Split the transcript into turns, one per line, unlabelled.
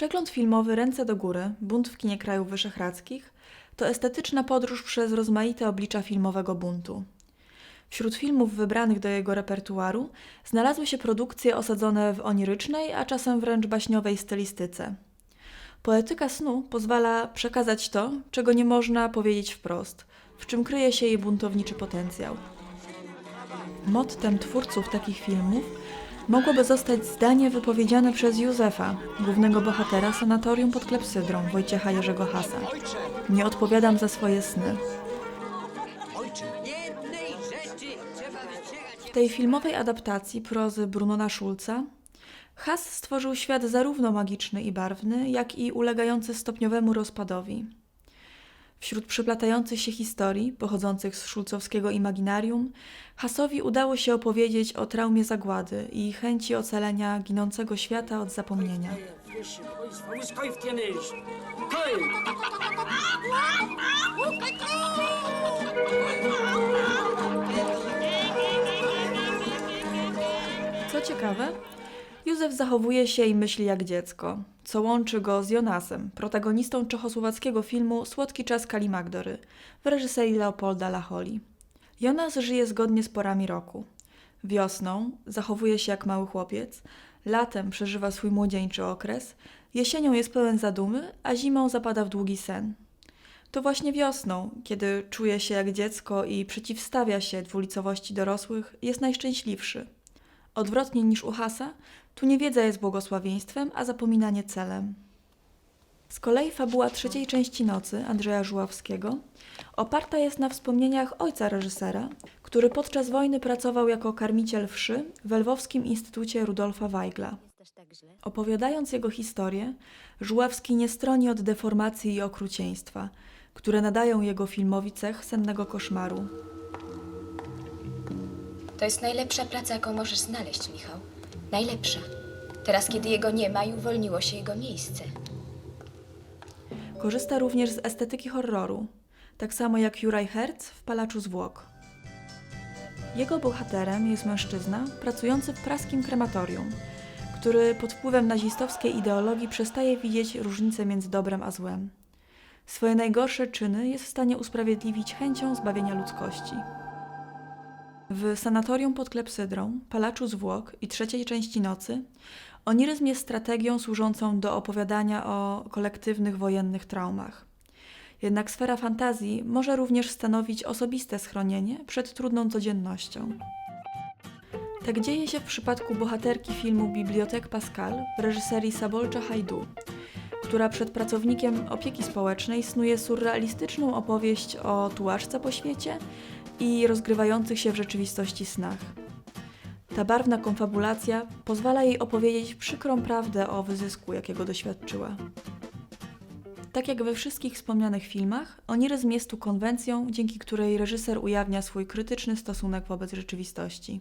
Przegląd filmowy Ręce do góry, bunt w kinie krajów wyszehradzkich to estetyczna podróż przez rozmaite oblicza filmowego buntu. Wśród filmów wybranych do jego repertuaru znalazły się produkcje osadzone w onirycznej, a czasem wręcz baśniowej stylistyce. Poetyka snu pozwala przekazać to, czego nie można powiedzieć wprost, w czym kryje się jej buntowniczy potencjał. Mottem twórców takich filmów mogłoby zostać zdanie wypowiedziane przez Józefa, głównego bohatera Sanatorium pod klepsydrą Wojciecha Jerzego Hasa. Nie odpowiadam za swoje sny. W tej filmowej adaptacji prozy Brunona Schulza Has stworzył świat zarówno magiczny i barwny, jak i ulegający stopniowemu rozpadowi. Wśród przeplatających się historii pochodzących z szulcowskiego imaginarium Hasowi udało się opowiedzieć o traumie zagłady i chęci ocalenia ginącego świata od zapomnienia. Co ciekawe, Józef zachowuje się i myśli jak dziecko, co łączy go z Jonasem, protagonistą czechosłowackiego filmu Słodki czas Kalimagdory w reżyserii Leopolda Lacholi. Jonas żyje zgodnie z porami roku. Wiosną zachowuje się jak mały chłopiec, latem przeżywa swój młodzieńczy okres, jesienią jest pełen zadumy, a zimą zapada w długi sen. To właśnie wiosną, kiedy czuje się jak dziecko i przeciwstawia się dwulicowości dorosłych, jest najszczęśliwszy. Odwrotnie niż u Hasa, tu niewiedza jest błogosławieństwem, a zapominanie celem. Z kolei fabuła trzeciej części Nocy Andrzeja Żuławskiego oparta jest na wspomnieniach ojca reżysera, który podczas wojny pracował jako karmiciel wszy w Lwowskim Instytucie Rudolfa Weigla. Opowiadając jego historię, Żuławski nie stroni od deformacji i okrucieństwa, które nadają jego filmowi cech sennego koszmaru.
To jest najlepsza praca, jaką możesz znaleźć, Michał. Najlepsza. Teraz, kiedy jego nie ma i uwolniło się jego miejsce.
Korzysta również z estetyki horroru, tak samo jak Juraj Herz w Palaczu Zwłok. Jego bohaterem jest mężczyzna pracujący w praskim krematorium, który pod wpływem nazistowskiej ideologii przestaje widzieć różnicę między dobrem a złem. Swoje najgorsze czyny jest w stanie usprawiedliwić chęcią zbawienia ludzkości. W Sanatorium pod klepsydrą, Palaczu Zwłok i trzeciej części Nocy oniryzm jest strategią służącą do opowiadania o kolektywnych wojennych traumach. Jednak sfera fantazji może również stanowić osobiste schronienie przed trudną codziennością. Tak dzieje się w przypadku bohaterki filmu Bibliothèque Pascal w reżyserii Sabolcza Hajdu, która przed pracownikiem opieki społecznej snuje surrealistyczną opowieść o tułaczce po świecie i rozgrywających się w rzeczywistości snach. Ta barwna konfabulacja pozwala jej opowiedzieć przykrą prawdę o wyzysku, jakiego doświadczyła. Tak jak we wszystkich wspomnianych filmach, oniryzm jest tu konwencją, dzięki której reżyser ujawnia swój krytyczny stosunek wobec rzeczywistości.